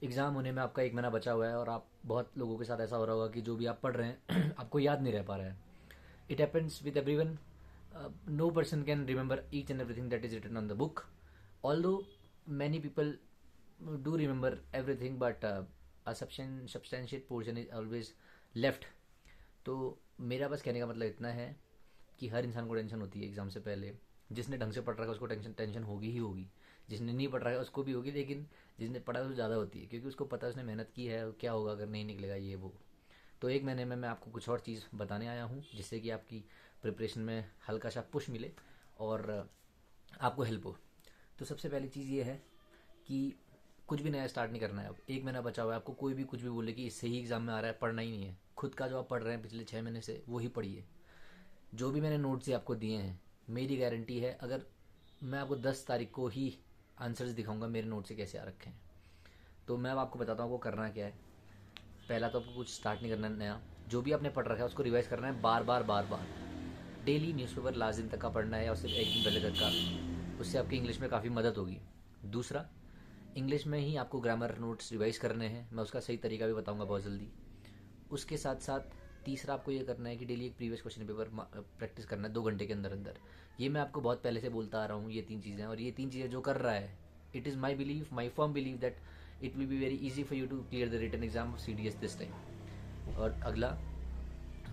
Exam होने में आपका 1 महीना बचा हुआ है और आप बहुत लोगों के साथ ऐसा हो रहा होगा कि जो भी आप पढ़ रहे हैं आपको याद नहीं रह पा रहा है. It happens with everyone. No person can remember each and everything that is written on the book, although many people do remember everything, but a substantiate portion is always left. तो मेरा बस कहने का मतलब इतना है कि हर इंसान को टेंशन होती है एग्ज़ाम से पहले. जिसने ढंग से पढ़ रखा है उसको टेंशन टेंशन होगी ही होगी. जिसने नहीं पढ़ रखा है उसको भी होगी, लेकिन जिसने पढ़ा है उसको ज़्यादा होती है, क्योंकि उसको पता है उसने मेहनत की है, क्या होगा अगर नहीं निकलेगा ये वो. तो 1 महीने में मैं आपको कुछ और चीज़ बताने आया हूँ जिससे कि आपकी प्रिपरेशन में हल्का सा पुश मिले और आपको हेल्प हो. तो सबसे पहली चीज़ ये है कि कुछ भी नया स्टार्ट नहीं करना है. अब 1 महीना बचा हुआ है, आपको कोई भी कुछ भी बोले कि इससे ही एग्ज़ाम में आ रहा है, पढ़ना ही नहीं है. खुद का जो आप पढ़ रहे हैं पिछले 6 महीने से वो ही पढ़िए. जो भी मैंने नोट्स ही आपको दिए हैं, मेरी गारंटी है अगर मैं आपको 10 तारीख को ही आंसर्स दिखाऊंगा मेरे नोट से कैसे आ रखे हैं. तो मैं अब आपको बताता हूँ आपको करना क्या है. पहला तो आपको कुछ स्टार्ट नहीं करना है नया. जो भी आपने पढ़ रखा है उसको रिवाइज करना है बार बार बार बार. डेली न्यूज़पेपर लास्ट दिन तक का पढ़ना है और सिर्फ एक दिन पहले तक का. उससे आपकी इंग्लिश में काफ़ी मदद होगी. दूसरा, इंग्लिश में ही आपको ग्रामर नोट्स रिवाइज करने हैं. मैं उसका सही तरीका भी बताऊंगा बहुत जल्दी. उसके साथ साथ तीसरा आपको ये करना है कि डेली एक प्रीवियस क्वेश्चन पेपर प्रैक्टिस करना है 2 घंटे के अंदर अंदर. ये मैं आपको बहुत पहले से बोलता आ रहा हूँ. ये 3 चीज़ें, और ये 3 चीज़ें जो कर रहा है, it is my believe, my firm believe that it will be very easy for you to clear the written exam of CDS this time. और अगला,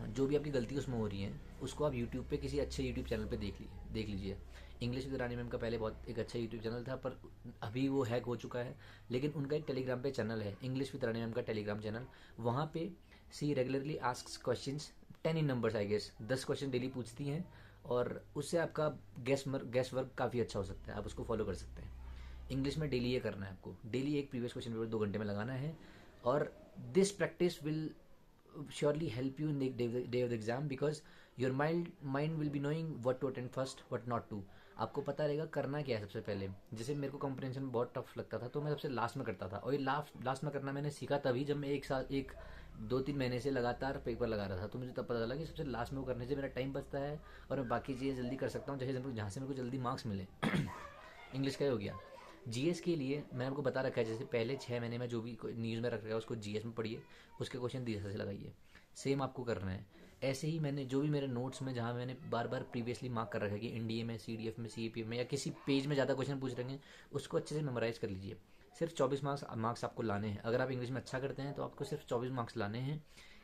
जो भी आपकी गलती उसमें हो रही है उसको आप यूट्यूब पे किसी अच्छे यूट्यूब चैनल पे देख लीजिए. इंग्लिश विद रानी मैम का पहले बहुत एक अच्छा यूट्यूब चैनल था, पर अभी वो हैक हो चुका है. लेकिन उनका एक टेलीग्राम पे चैनल है, इंग्लिश विद रानी मैम का टेलीग्राम चैनल. वहाँ पे she regularly asks questions 10 in numbers I guess. 10 question daily पूछती हैं और उससे आपका गैस वर्क काफ़ी अच्छा हो सकता है. आप उसको फॉलो कर सकते हैं. इंग्लिश में डेली ये करना है आपको. डेली एक प्रीवियस क्वेश्चन पेपर 2 घंटे में लगाना है. और this practice will surely help you in the day of the exam, because your mind will be knowing what to attend first, what not to. आपको पता रहेगा करना क्या है सबसे पहले. जैसे मेरे को कंप्रहेंशन में बहुत टफ लगता था तो मैं सबसे लास्ट में करता था, और ये लास्ट में करना मैंने सीखा तभी जब मैं एक 2-3 महीने से लगातार पेपर लगा रहा था. तो मुझे तब पता चला कि सबसे लास्ट में वो करने से मेरा टाइम बचता है और मैं बाकी चीज़ें जल्दी कर सकता हूँ जहाँ से मेरे को जल्दी मार्क्स मिले. इंग्लिश का ही हो गया. जीएस के लिए मैंने आपको बता रखा है, जैसे पहले 6 महीने में जो भी न्यूज़ में रख रखा है उसको जीएस में पढ़िए, उसके क्वेश्चन धीरे से लगाइए. सेम आपको करना है. ऐसे ही मैंने जो भी मेरे नोट्स में जहाँ मैंने बार बार प्रीवियसली मार्क कर रखा है कि एनडीए में, सीडीएफ में, सीएपीएफ में या किसी पेज में ज़्यादा क्वेश्चन पूछ रहे हैं, उसको अच्छे से मेमोराइज कर लीजिए. सिर्फ 24 मार्क्स आपको लाने हैं. अगर आप इंग्लिश में अच्छा करते हैं तो आपको सिर्फ 24 मार्क्स लाने हैं.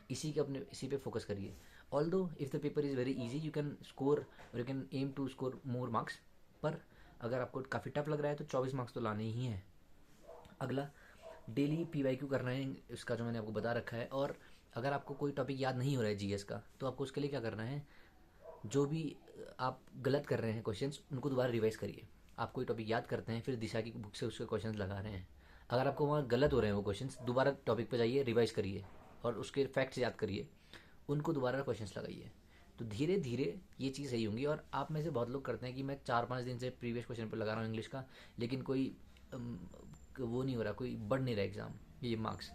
इसी पे फोकस करिए. Although if the paper is very easy you can score, और you can aim to score more marks. पर अगर आपको काफ़ी टफ लग रहा है तो 24 मार्क्स तो लाने ही हैं. अगला, डेली पीवाईक्यू करना है, इसका जो मैंने आपको बता रखा है. और अगर आपको कोई टॉपिक याद नहीं हो रहा है जीएस का, तो आपको उसके लिए क्या करना है, जो भी आप गलत कर रहे हैं क्वेश्चंस उनको दोबारा रिवाइज करिए. आप कोई टॉपिक याद करते हैं, फिर दिशा की बुक से उसके क्वेश्चंस लगा रहे हैं, अगर आपको वहाँ गलत हो रहे हैं वो क्वेश्चंस, दोबारा टॉपिक पे जाइए, रिवाइज करिए और उसके फैक्ट्स याद करिए, उनको दोबारा क्वेश्चंस लगाइए. तो धीरे धीरे ये चीज़ सही होंगी. और आप में से बहुत लोग करते हैं कि मैं 4-5 दिन से प्रीवियस क्वेश्चन पर लगा रहा हूँ इंग्लिश का, लेकिन कोई वो नहीं हो रहा, कोई बढ़ नहीं रहा एग्जाम ये मार्क्स.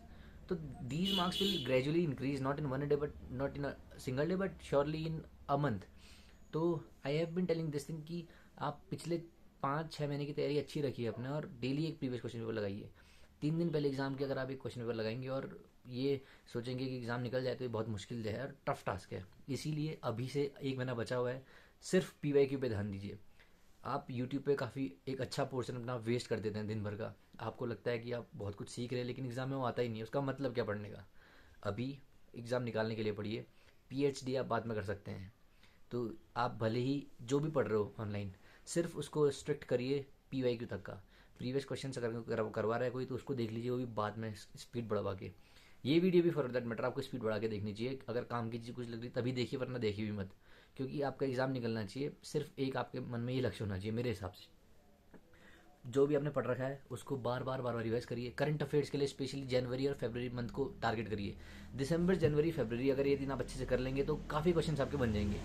तो these marks will gradually increase, not in one day, but not in a single day, but surely in a month. तो I have been telling this thing कि आप पिछले 5-6 महीने की तैयारी अच्छी रखिए अपने, और डेली एक प्रीवियस क्वेश्चन पेपर लगाइए. 3 दिन पहले एग्जाम के अगर आप एक क्वेश्चन पेपर लगाएंगे और ये सोचेंगे कि एग्जाम निकल जाए, तो ये बहुत मुश्किल है और टफ टास्क है. इसीलिए अभी से 1 महीना बचा हुआ है, सिर्फ पीवाईक्यू पे ध्यान दीजिए. आप यूट्यूब पे काफ़ी एक अच्छा पोर्शन अपना वेस्ट कर देते हैं दिन भर का. आपको लगता है कि आप बहुत कुछ सीख रहे हैं, लेकिन एग्ज़ाम में वो आता ही नहीं है. उसका मतलब क्या पढ़ने का. अभी एग्ज़ाम निकालने के लिए पढ़िए. पीएचडी आप बाद में कर सकते हैं. तो आप भले ही जो भी पढ़ रहे हो ऑनलाइन, सिर्फ उसको स्ट्रिक्ट करिए पीवाईक्यू तक का. प्रीवियस क्वेश्चन अगर करवा रहा है कोई तो उसको देख लीजिए, वो भी बाद में स्पीड बढ़वा के. ये वीडियो भी फॉर दैट मैटर आपको स्पीड बढ़ा के देखनी चाहिए. अगर काम की चीज़ कुछ लग रही तभी देखिए, वरना देखिए भी मत, क्योंकि आपका एग्ज़ाम निकलना चाहिए. सिर्फ एक आपके मन में ये लक्ष्य होना चाहिए मेरे हिसाब से. जो भी आपने पढ़ रखा है उसको बार बार रिवाइज करिए. करंट अफेयर्स के लिए स्पेशली जनवरी और फरवरी मंथ को टारगेट करिए. दिसंबर, जनवरी, फरवरी अगर ये 3 आप अच्छे से कर लेंगे तो काफ़ी क्वेश्चन आपके बन जाएंगे.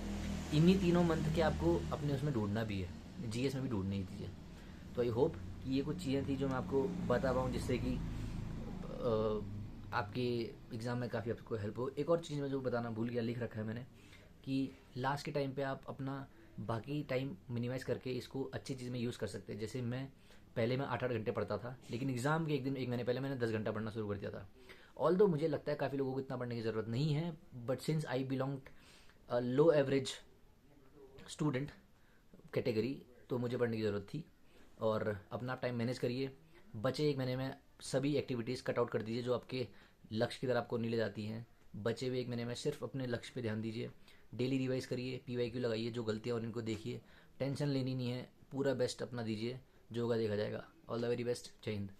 इन्हीं तीनों मंथ के आपको अपने उसमें ढूंढना भी है, जीएस में भी ढूंढनी ही चीज़ें. तो आई होप कि ये कुछ चीज़ें थी जो मैं आपको बता पाऊँ, जिससे कि आपके एग्ज़ाम में काफ़ी आपको हेल्प हो. एक और चीज़ मैं जो बताना भूल गया, लिख रखा है मैंने, कि लास्ट के टाइम पे आप अपना बाकी टाइम मिनिमाइज़ करके इसको अच्छी चीज़ में यूज़ कर सकते हैं. जैसे मैं पहले मैं 8-8 घंटे पढ़ता था, लेकिन एग्ज़ाम के एक महीने पहले मैंने 10 घंटा पढ़ना शुरू कर दिया था। ऑल्दो मुझे लगता है काफ़ी लोगों को इतना पढ़ने की ज़रूरत नहीं है, but since I belong low average student category, तो मुझे पढ़ने की ज़रूरत थी। और अपना टाइम मैनेज करिए। बचे एक महीने में सभी एक्टिविटीज़ कट आउट कर दीजिए जो आपके लक्ष्य की तरफ आपको नहीं ले जाती हैं। बचे हुए एक महीने में सिर्फ अपने लक्ष्य पे ध्यान दीजिए। डेली रिवाइज करिए, PYQ लगाइए, जो गलतियाँ और इनको देखिए। टेंशन लेनी नहीं है, पूरा बेस्ट अपना दीजिए, जो होगा देखा जाएगा। All the very best. जय हिंद।